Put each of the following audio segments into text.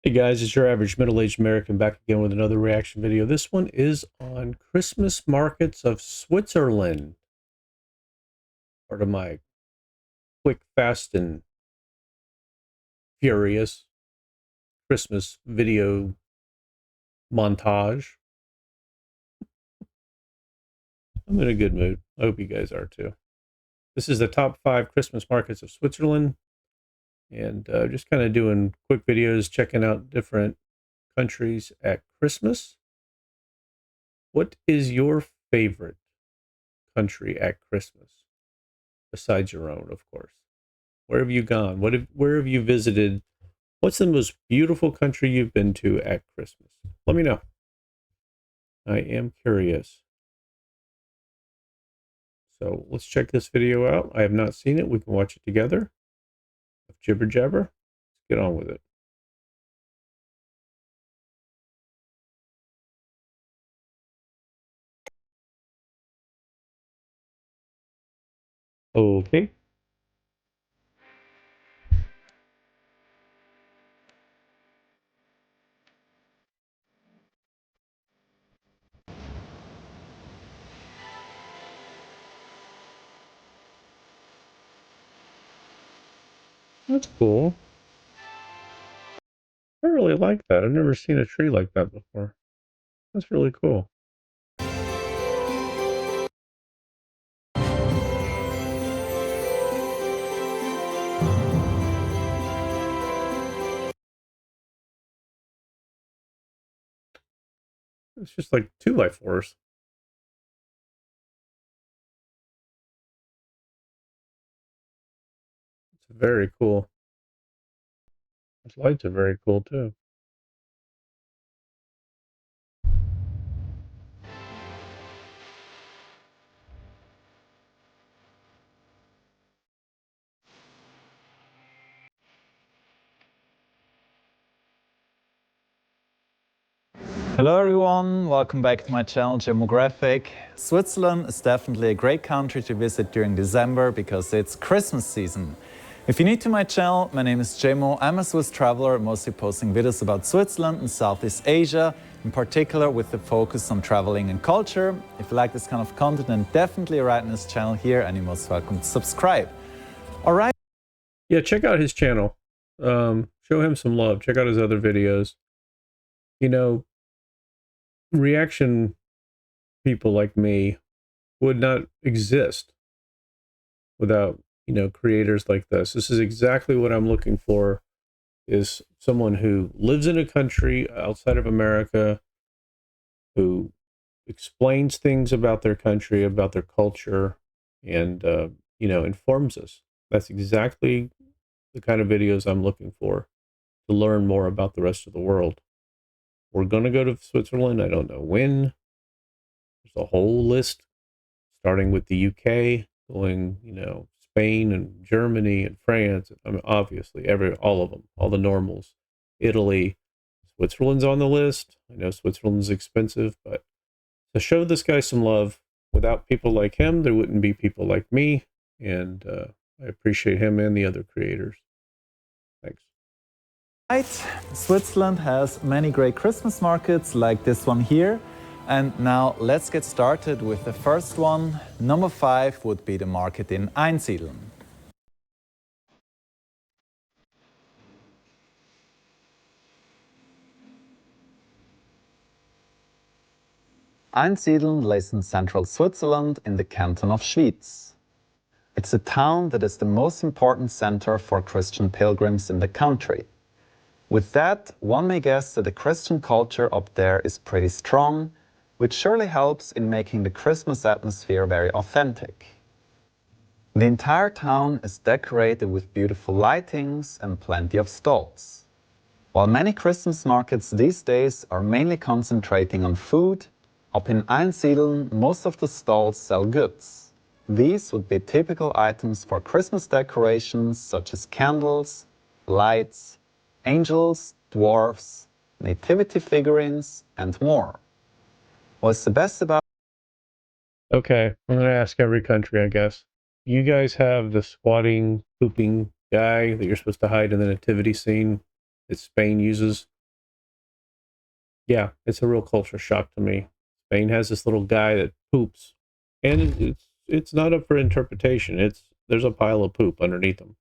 Hey guys, it's your average middle-aged American back again with another reaction video. This one is on Christmas markets of Switzerland. Part of my quick, fast, and furious Christmas video montage. I'm in a good mood. I hope you guys are too. This is the top 5 Christmas markets of Switzerland. And just kind of doing quick videos, checking out different countries at Christmas. What is your favorite country at Christmas? Besides your own, of course. Where have you gone? Where have you visited? What's the most beautiful country you've been to at Christmas? Let me know. I am curious. So let's check this video out. I have not seen it. We can watch it together. Jibber jabber. Let's get on with it. Okay. That's cool. I really like that. I've never seen a tree like that before. That's really cool. It's just like 2x4s. It's very cool. Those lights are very cool too. Hello everyone, welcome back to my channel Demographic. Switzerland is definitely a great country to visit during December because it's Christmas season. If you're new to my channel, my name is Jemo. I'm a Swiss traveler, mostly posting videos about Switzerland and Southeast Asia, in particular with the focus on traveling and culture. If you like this kind of content, then definitely right in this channel here and you're most welcome to subscribe. Alright. Yeah, check out his channel. Show him some love. Check out his other videos. You know, reaction people like me would not exist without, creators like this. This is exactly what I'm looking for, is someone who lives in a country outside of America, who explains things about their country, about their culture, and, informs us. That's exactly the kind of videos I'm looking for to learn more about the rest of the world. We're going to go to Switzerland. I don't know when. There's a whole list starting with the UK, going, Spain and Germany and France. I mean, obviously, all of them, all the normals. Italy, Switzerland's on the list. I know Switzerland's expensive, but to show this guy some love, without people like him, there wouldn't be people like me. And I appreciate him and the other creators. Thanks. Right. Switzerland has many great Christmas markets like this one here. And now let's get started with the first one. Number 5 would be the market in Einsiedeln. Einsiedeln lays in central Switzerland in the canton of Schwyz. It's a town that is the most important center for Christian pilgrims in the country. With that, one may guess that the Christian culture up there is pretty strong, which surely helps in making the Christmas atmosphere very authentic. The entire town is decorated with beautiful lightings and plenty of stalls. While many Christmas markets these days are mainly concentrating on food, up in Einsiedeln most of the stalls sell goods. These would be typical items for Christmas decorations such as candles, lights, angels, dwarfs, nativity figurines, and more. What's the best about... Okay, I'm going to ask every country, I guess. You guys have the squatting, pooping guy that you're supposed to hide in the nativity scene that Spain uses. Yeah, it's a real culture shock to me. Spain has this little guy that poops, and it's not up for interpretation. There's a pile of poop underneath him.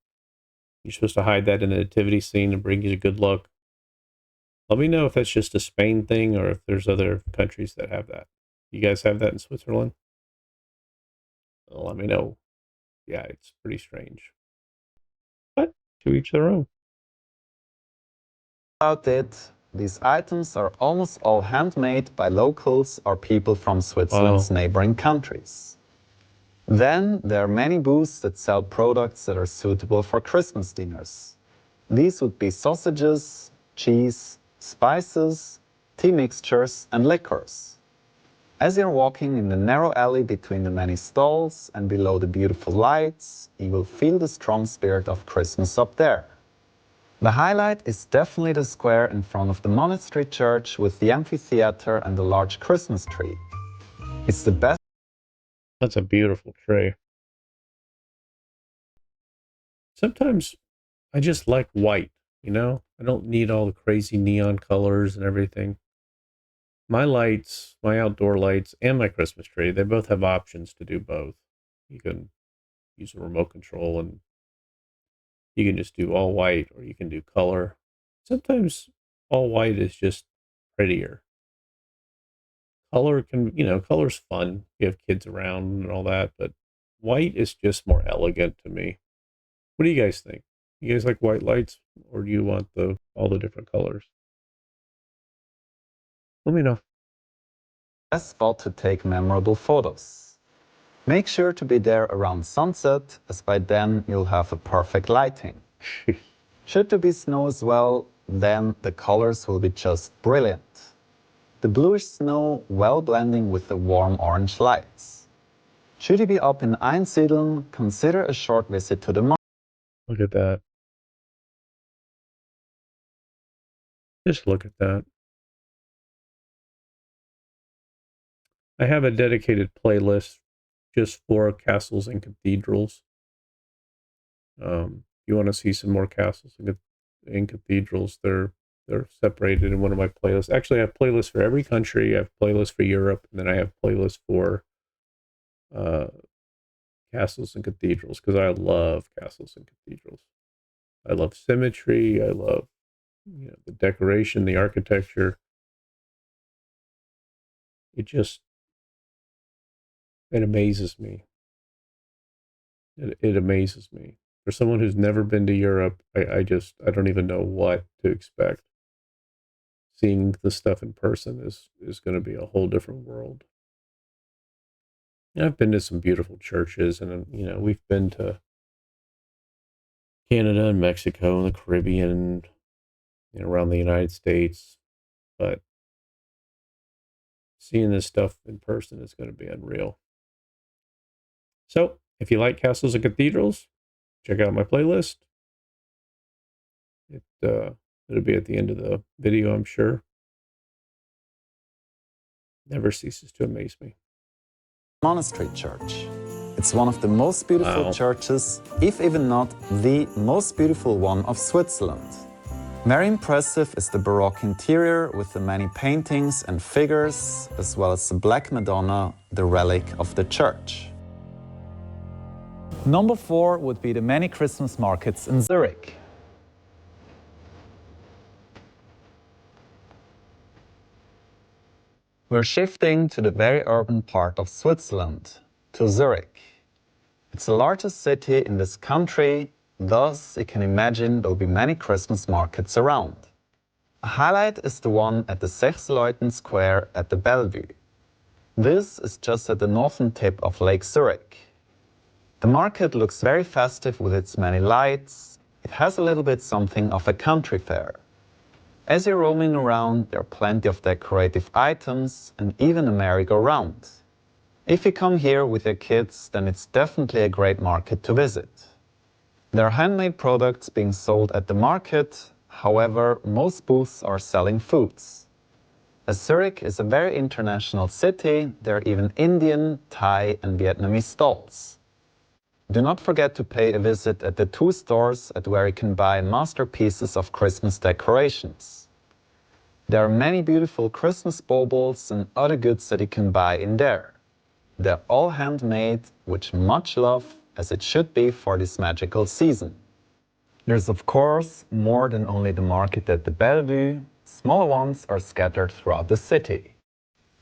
You're supposed to hide that in the nativity scene and bring you good luck. Let me know if that's just a Spain thing or if there's other countries that have that. You guys have that in Switzerland? Let me know. Yeah, it's pretty strange. But to each their own. About it, these items are almost all handmade by locals or people from Switzerland's Wow. neighboring countries. Then there are many booths that sell products that are suitable for Christmas dinners. These would be sausages, cheese, spices, tea mixtures, and liquors. As you're walking in the narrow alley between the many stalls and below the beautiful lights, you will feel the strong spirit of Christmas up there. The highlight is definitely the square in front of the monastery church with the amphitheater and the large Christmas tree. It's the best. That's a beautiful tree. Sometimes I just like white, you know? I don't need all the crazy neon colors and everything. My lights, my outdoor lights, and my Christmas tree, they both have options to do both. You can use a remote control and you can just do all white or you can do color. Sometimes all white is just prettier. Color can, color's fun. You have kids around and all that, but white is just more elegant to me. What do you guys think? You guys like white lights or do you want all the different colors? Let me know. Best spot to take memorable photos. Make sure to be there around sunset, as by then you'll have a perfect lighting. Should there be snow as well, then the colors will be just brilliant. The bluish snow well blending with the warm orange lights. Should you be up in Einsiedeln, consider a short visit to the market. Look at that. Just look at that. I have a dedicated playlist just for castles and cathedrals. You want to see some more castles and cathedrals? They're separated in one of my playlists. Actually, I have playlists for every country. I have playlists for Europe, and then I have playlists for uh, castles and cathedrals because I love castles and cathedrals. I love symmetry. I love the decoration, the architecture. It amazes me. It amazes me. For someone who's never been to Europe, I don't even know what to expect. Seeing the stuff in person is going to be a whole different world. I've been to some beautiful churches, and we've been to Canada and Mexico and the Caribbean, around the United States, but seeing this stuff in person is going to be unreal. So, if you like castles and cathedrals, check out my playlist. It'll be at the end of the video, I'm sure. Never ceases to amaze me. Monastery Church. It's one of the most beautiful churches, if even not the most beautiful one of Switzerland. Very impressive is the Baroque interior with the many paintings and figures, as well as the Black Madonna, the relic of the church. Number 4 would be the many Christmas markets in Zurich. We're shifting to the very urban part of Switzerland, to Zurich. It's the largest city in this country, thus you can imagine there'll be many Christmas markets around. A highlight is the one at the Sechsleuten Square at the Bellevue. This is just at the northern tip of Lake Zurich. The market looks very festive with its many lights. It has a little bit something of a country fair. As you're roaming around, there are plenty of decorative items and even a merry-go-round. If you come here with your kids, then it's definitely a great market to visit. There are handmade products being sold at the market, however, most booths are selling foods. As Zurich is a very international city, there are even Indian, Thai and Vietnamese stalls. Do not forget to pay a visit at the 2 stores at where you can buy masterpieces of Christmas decorations. There are many beautiful Christmas baubles and other goods that you can buy in there. They're all handmade with much love, as it should be for this magical season. There's of course more than only the market at the Bellevue. Smaller ones are scattered throughout the city.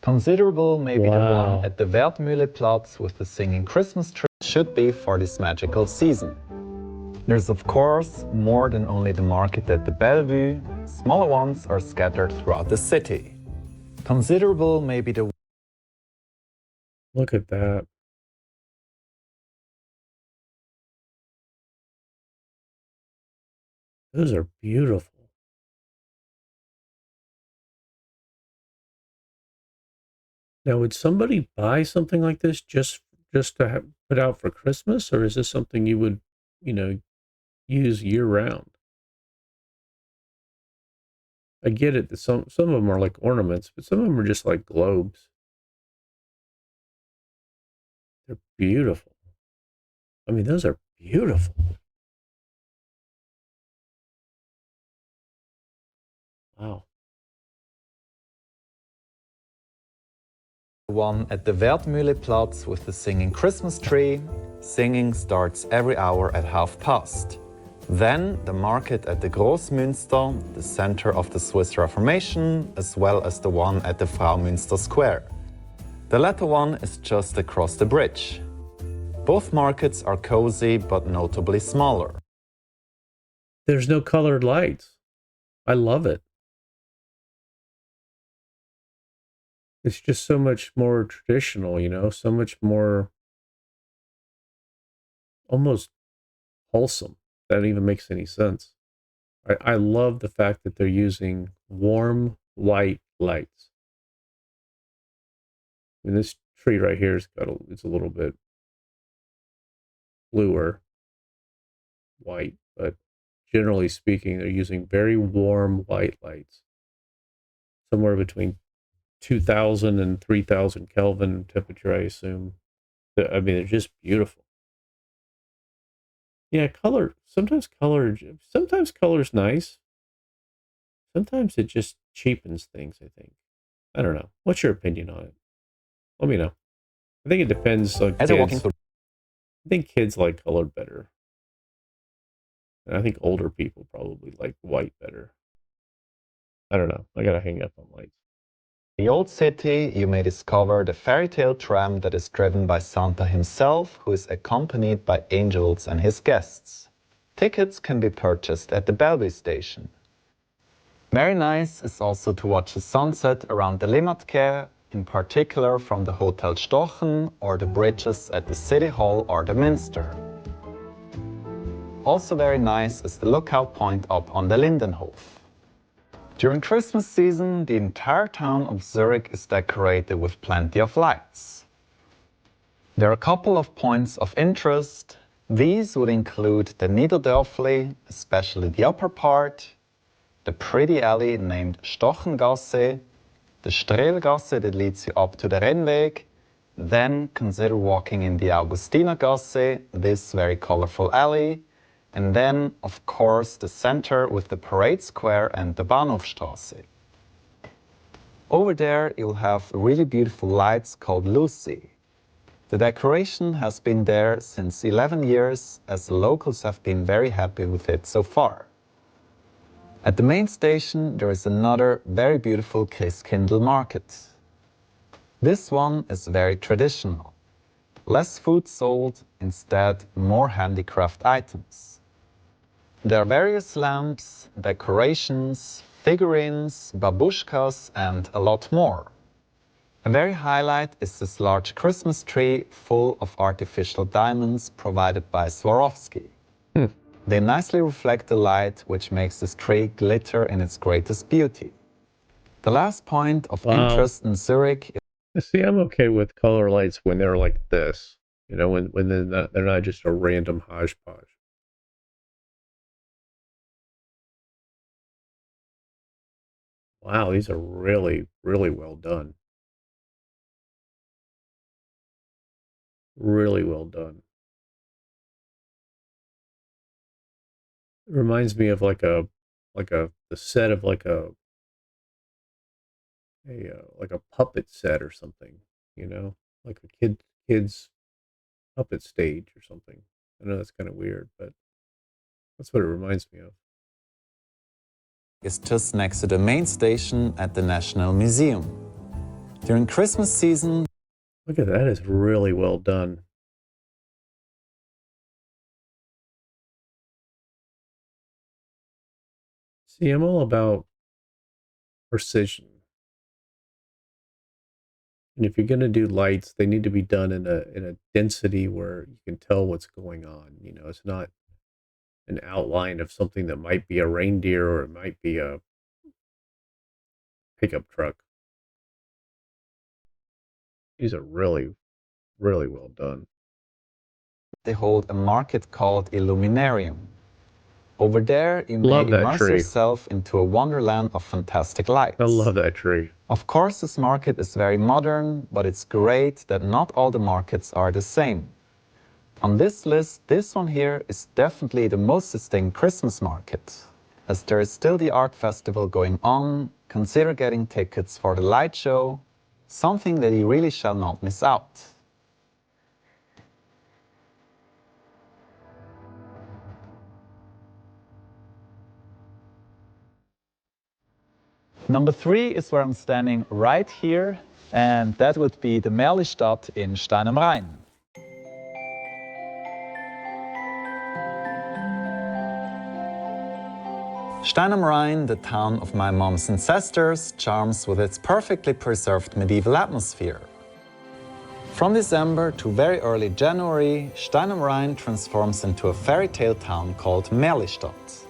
Considerable may be the Wow. one at the Wertmühleplatz with the singing Christmas tree should be for this magical season. There's of course more than only the market at the Bellevue. Smaller ones are scattered throughout the city. Considerable may be the Look at that. Those are beautiful. Now, would somebody buy something like this just to have, put out for Christmas, or is this something you would, you know, use year round? I get it that some of them are like ornaments, but some of them are just like globes. They're beautiful. I mean, those are beautiful. Wow. one at the Wertmühleplatz with the singing Christmas tree. Singing starts every hour at past. Then the market at the Großmünster, the center of the Swiss Reformation, as well as the one at the Fraumünster Square. The latter one is just across the bridge. Both markets are cozy but notably smaller. There's no colored lights. I love it. It's just so much more traditional, you know, so much more almost wholesome. That even makes any sense. I love the fact that they're using warm white lights. And this tree right here it's a little bit bluer white, but generally speaking, they're using very warm white lights, somewhere between 2000 and 3000 Kelvin temperature, I assume. I mean, they're just beautiful. Yeah, sometimes color's nice. Sometimes it just cheapens things, I think. I don't know. What's your opinion on it? Let me know. I think it depends on As you're walking kids. through I think kids like colored better. And I think older people probably like white better. I don't know. I gotta hang up on lights. the old city, you may discover the fairy tale tram that is driven by Santa himself, who is accompanied by angels and his guests. Tickets can be purchased at the Bellevue station. Very nice is also to watch the sunset around the Limmatquai, in particular from the Hotel Stochen or the bridges at the City Hall or the Minster. Also very nice is the lookout point up on the Lindenhof. During Christmas season, the entire town of Zurich is decorated with plenty of lights. There are a couple of points of interest. These would include the Niederdörfli, especially the upper part, the pretty alley named Stochengasse, the Strehlgasse that leads you up to the Rennweg. Then consider walking in the Augustinergasse, this very colorful alley. And then, of course, the center with the Parade Square and the Bahnhofstrasse. Over there, you'll have really beautiful lights called Lucy. The decoration has been there since 11 years, as the locals have been very happy with it so far. At the main station, there is another very beautiful Christkindl market. This one is very traditional. Less food sold, instead more handicraft items. There are various lamps, decorations, figurines, babushkas, and a lot more. A very highlight is this large Christmas tree full of artificial diamonds provided by Swarovski. They nicely reflect the light, which makes this tree glitter in its greatest beauty. The last point of Wow. interest in Zurich is See, I'm okay with color lights when they're like this. You know, when they're not just a random hodgepodge. Wow, these are really, really well done. Really well done. It reminds me of the set of like a puppet set or something, you know, like a kid's puppet stage or something. I know that's kind of weird, but that's what it reminds me of. Is just next to the main station at the National Museum. During Christmas season, Look at that, it's really well done. See, I'm all about precision. And if you're going to do lights, they need to be done in a density where you can tell what's going on. You know, it's not an outline of something that might be a reindeer or it might be a pickup truck. These are really, really well done. they hold a market called Illuminarium. Over there, you may Love that immerse tree. yourself into a wonderland of fantastic lights. I love that tree. Of course, this market is very modern, but it's great that not all the markets are the same. On this list, this one here is definitely the most distinct Christmas market. As there is still the art festival going on, consider getting tickets for the light show, something that you really shall not miss out. Number 3 is where I'm standing right here, and that would be the Merlistadt in Stein am Rhein. Stein am Rhein, the town of my mom's ancestors, charms with its perfectly preserved medieval atmosphere. From December to very early January, Stein am Rhein transforms into a fairy tale town called Merlistadt.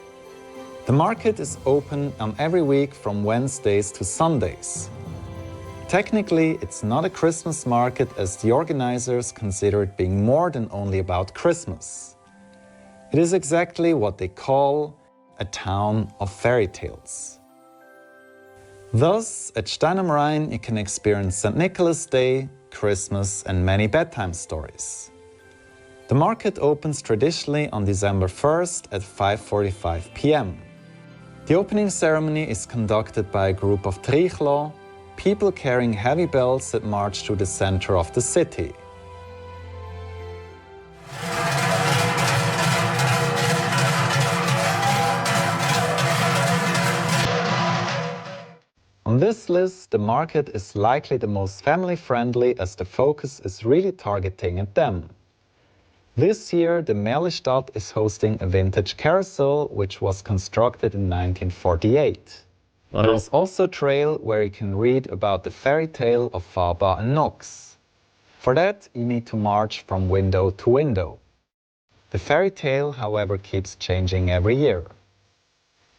The market is open on every week from Wednesdays to Sundays. Technically, it's not a Christmas market as the organizers consider it being more than only about Christmas. It is exactly what they call a town of fairy tales. Thus, at Stein am Rhein you can experience St. Nicholas Day, Christmas and many bedtime stories. The market opens traditionally on December 1st at 5:45 p.m. The opening ceremony is conducted by a group of trichlo, people carrying heavy bells that march through the center of the city. On this list, the market is likely the most family-friendly as the focus is really targeting at them. This year, the Merlistadt is hosting a vintage carousel which was constructed in 1948. Wow. There's also a trail where you can read about the fairy tale of Faba and Nox. For that, you need to march from window to window. The fairy tale, however, keeps changing every year.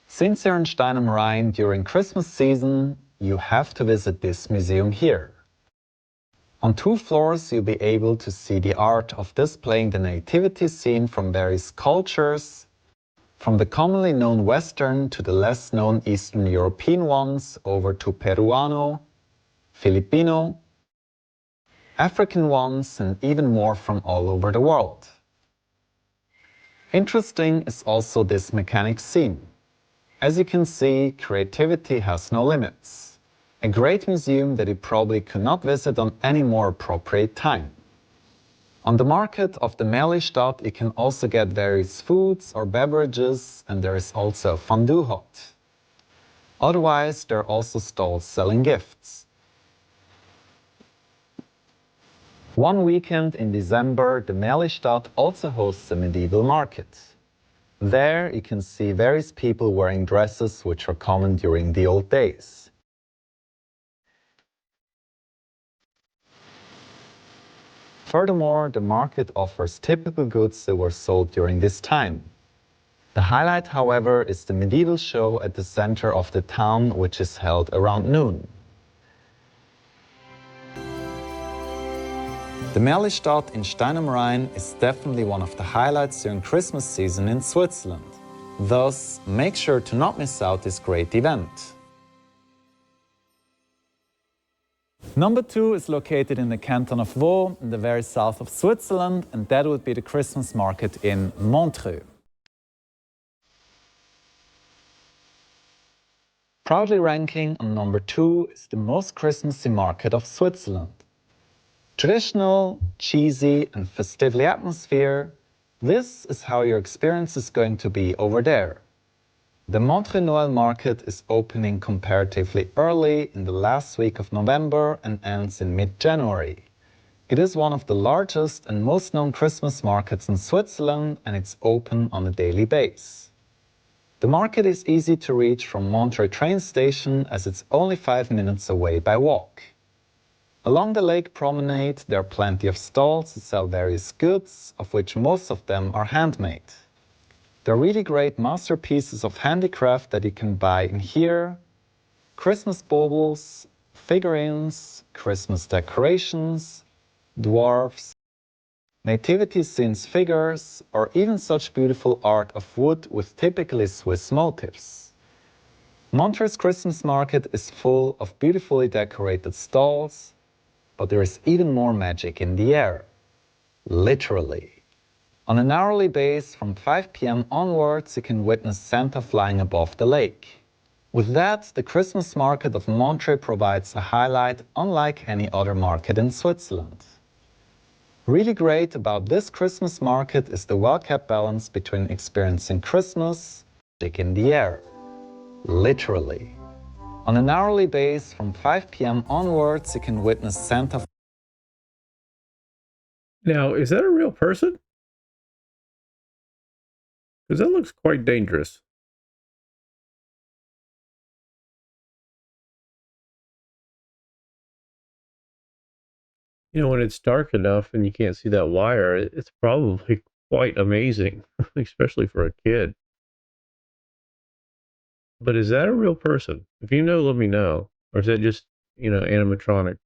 Since you're in Stein am Rhein during Christmas season, you have to visit this museum here. On 2 floors, you'll be able to see the art of displaying the nativity scene from various cultures, from the commonly known Western to the less known Eastern European ones over to Peruano, Filipino, African ones and even more from all over the world. Interesting is also this mechanic scene. As you can see, creativity has no limits. A great museum that you probably could not visit on any more appropriate time. On the market of the Merlistadt you can also get various foods or beverages and there is also a fondue hut. Otherwise, there are also stalls selling gifts. One weekend in December, the Merlistadt also hosts a medieval market. There you can see various people wearing dresses which were common during the old days. Furthermore, the market offers typical goods that were sold during this time. The highlight, however, is the medieval show at the center of the town, which is held around noon. The Merlistadt in Stein am Rhein is definitely one of the highlights during Christmas season in Switzerland. Thus, make sure to not miss out this great event. Number 2 is located in the canton of Vaud, in the very south of Switzerland, and that would be the Christmas market in Montreux. Proudly ranking on number 2 is the most Christmassy market of Switzerland. Traditional, cheesy and festively atmosphere, this is how your experience is going to be over there. The Montreux Noel market is opening comparatively early in the last week of November and ends in mid-January. It is one of the largest and most known Christmas markets in Switzerland and it's open on a daily basis. The market is easy to reach from Montreux train station as it's only 5 minutes away by walk. Along the lake promenade there are plenty of stalls that sell various goods, of which most of them are handmade. There are really great masterpieces of handicraft that you can buy in here. Christmas baubles, figurines, Christmas decorations, dwarfs, nativity scenes figures, or even such beautiful art of wood with typically Swiss motifs. Montreux's Christmas market is full of beautifully decorated stalls, but there is even more magic in the air. Literally. On an hourly base from 5 p.m. onwards, you can witness Santa flying above the lake. With that, the Christmas market of Montreux provides a highlight unlike any other market in Switzerland. Really great about this Christmas market is the well-kept balance between experiencing Christmas and magic in the air. Literally. On an hourly base from 5 p.m. onwards, you can witness Santa. Now, is that a real person? Because that looks quite dangerous. You know, when it's dark enough and you can't see that wire, it's probably quite amazing, especially for a kid. But is that a real person? If you know, let me know. Or is that just, animatronic?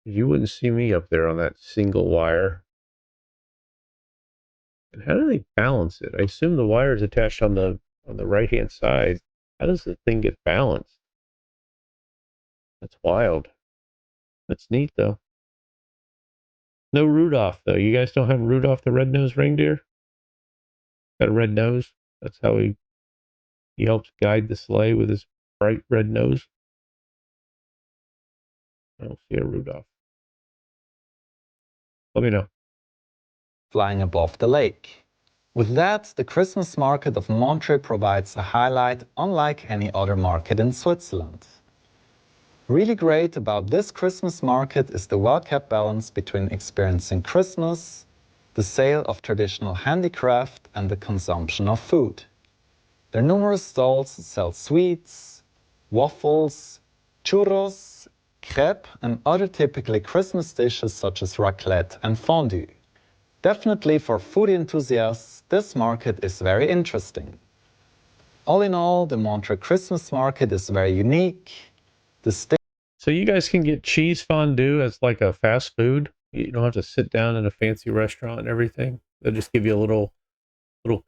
You wouldn't see me up there on that single wire. And how do they balance it? I assume the wire is attached on the right-hand side. How does the thing get balanced? That's wild. That's neat, though. No Rudolph, though. You guys don't have Rudolph the red-nosed reindeer? Got a red nose? That's how he helps guide the sleigh with his bright red nose. I don't see a Rudolph. Let me know. Flying above the lake. With that, the Christmas market of Montreux provides a highlight unlike any other market in Switzerland. Really great about this Christmas market is the well-kept balance between experiencing Christmas, the sale of traditional handicraft and the consumption of food. There are numerous stalls that sell sweets, waffles, churros, crepe and other typically Christmas dishes such as raclette and fondue. Definitely for foodie enthusiasts, this market is very interesting. All in all, the Montreux Christmas market is very unique. So you guys can get cheese fondue as like a fast food. You don't have to sit down in a fancy restaurant and everything. They'll just give you a little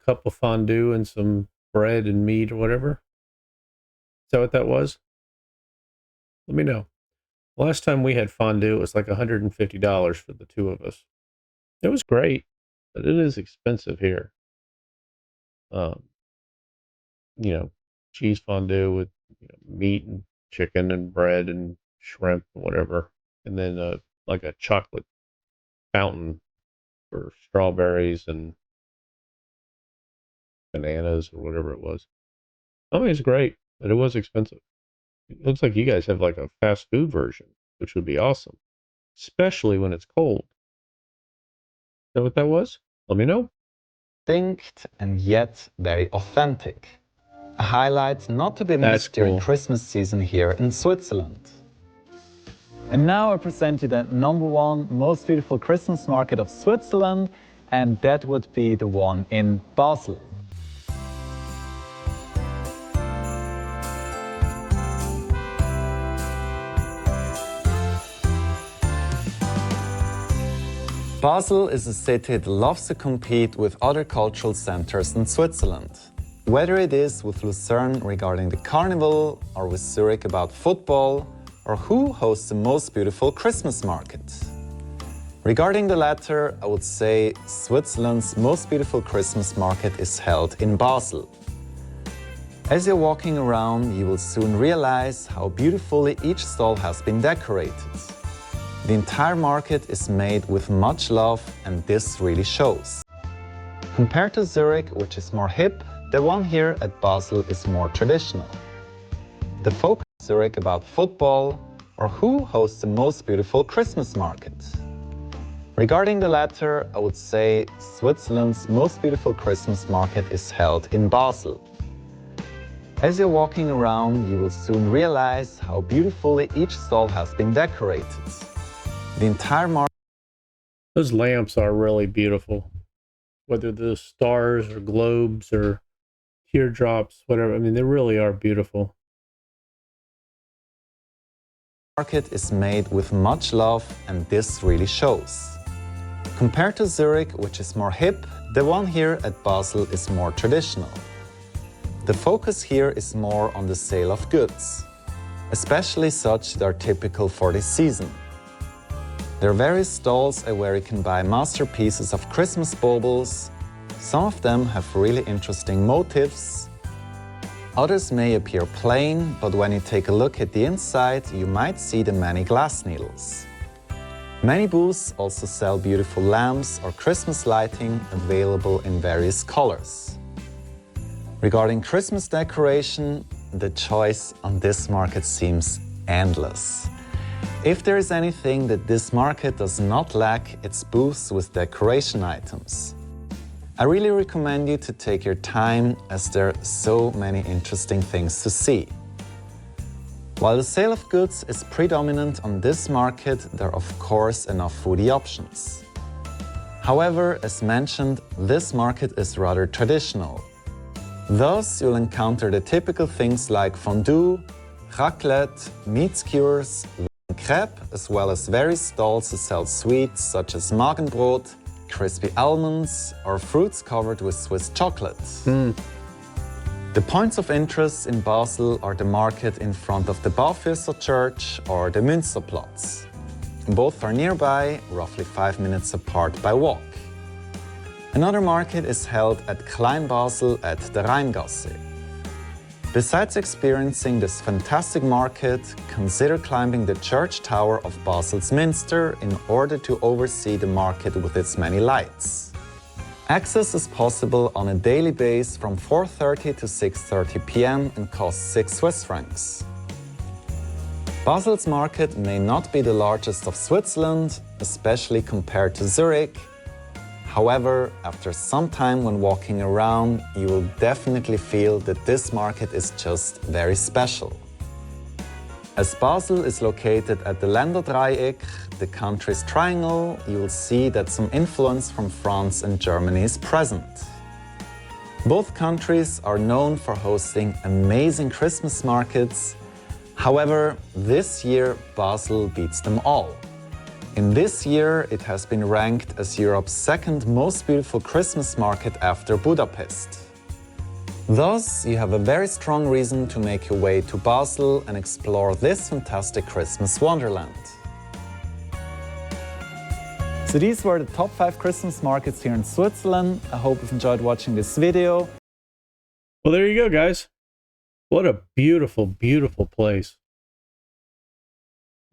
cup of fondue and some bread and meat or whatever. Is that what that was? Let me know. Last time we had fondue, it was like $150 for the two of us. It was great, but it is expensive here. Cheese fondue with meat and chicken and bread and shrimp and whatever, and then like a chocolate fountain for strawberries and bananas or whatever it was. I mean, it's great, but it was expensive. It looks like you guys have like a fast food version, which would be awesome, especially when it's cold. Is that what that was? Let me know. Distinct and yet very authentic. A highlight not to be missed during Christmas season here in Switzerland. And now I present you the #1 most beautiful Christmas market of Switzerland, and that would be the one in Basel. Basel is a city that loves to compete with other cultural centers in Switzerland. Whether it is with Lucerne regarding the carnival, or with Zurich about football, or who hosts the most beautiful Christmas market. Regarding the latter, I would say Switzerland's most beautiful Christmas market is held in Basel. As you're walking around, you will soon realize how beautifully each stall has been decorated. The entire market is made with much love, and this really shows. Compared to Zurich, which is more hip, the one here at Basel is more traditional. The focus in Zurich about football, or who hosts the most beautiful Christmas market. Regarding the latter, I would say Switzerland's most beautiful Christmas market is held in Basel. As you're walking around, you will soon realize how beautifully each stall has been decorated. The entire market. Those lamps are really beautiful. Whether they're stars or globes or teardrops, whatever. I mean, they really are beautiful. Market is made with much love, and this really shows. Compared to Zurich, which is more hip, the one here at Basel is more traditional. The focus here is more on the sale of goods, especially such that are typical for this season. There are various stalls where you can buy masterpieces of Christmas baubles. Some of them have really interesting motifs. Others may appear plain, but when you take a look at the inside, you might see the many glass needles. Many booths also sell beautiful lamps or Christmas lighting available in various colors. Regarding Christmas decoration, the choice on this market seems endless. If there is anything that this market does not lack, it's booths with decoration items. I really recommend you to take your time, as there are so many interesting things to see. While the sale of goods is predominant on this market, there are of course enough foodie options. However, as mentioned, this market is rather traditional. Thus, you'll encounter the typical things like fondue, raclette, meat skewers, crepe, as well as various stalls that sell sweets such as Magenbrot, crispy almonds, or fruits covered with Swiss chocolate. The points of interest in Basel are the market in front of the Baufürster Church or the Münsterplatz. Both are nearby, roughly 5 minutes apart by walk. Another market is held at Klein Basel at the Rheingasse. Besides experiencing this fantastic market, consider climbing the church tower of Basel's Minster in order to oversee the market with its many lights. Access is possible on a daily basis from 4:30 to 6:30 p.m. and costs 6 Swiss francs. Basel's market may not be the largest of Switzerland, especially compared to Zurich. However, after some time when walking around, you will definitely feel that this market is just very special. As Basel is located at the Länderdreieck, the country's triangle, you will see that some influence from France and Germany is present. Both countries are known for hosting amazing Christmas markets. However, this year Basel beats them all. In this year, it has been ranked as Europe's second most beautiful Christmas market after Budapest. Thus, you have a very strong reason to make your way to Basel and explore this fantastic Christmas wonderland. So these were the top 5 Christmas markets here in Switzerland. I hope you've enjoyed watching this video. Well, there you go, guys. What a beautiful, beautiful place.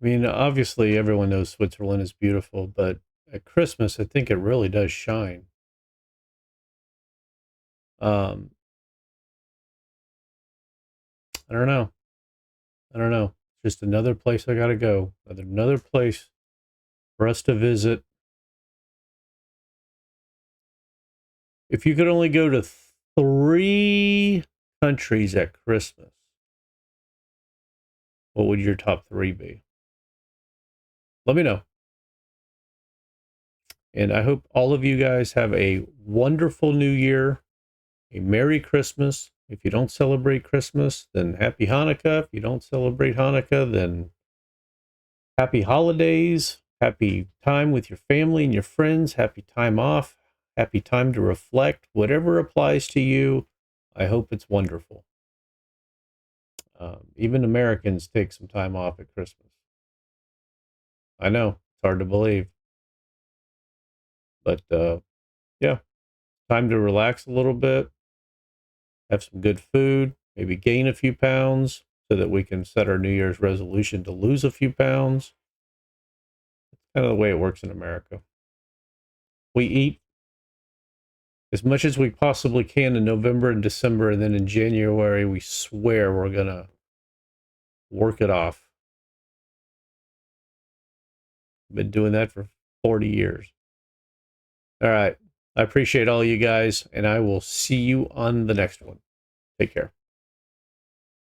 I mean, obviously everyone knows Switzerland is beautiful, but at Christmas, I think it really does shine. I don't know. Just another place I gotta go. Another place for us to visit. If you could only go to 3 countries at Christmas, what would your top 3 be? Let me know. And I hope all of you guys have a wonderful New Year, a Merry Christmas. If you don't celebrate Christmas, then Happy Hanukkah. If you don't celebrate Hanukkah, then Happy Holidays. Happy time with your family and your friends. Happy time off. Happy time to reflect. Whatever applies to you, I hope it's wonderful. Even Americans take some time off at Christmas. I know, it's hard to believe. But yeah, time to relax a little bit, have some good food, maybe gain a few pounds so that we can set our New Year's resolution to lose a few pounds. It's kind of the way it works in America. We eat as much as we possibly can in November and December, and then in January, we swear we're going to work it off. Been doing that for 40 years. All right. I appreciate all you guys, and I will see you on the next one. Take care.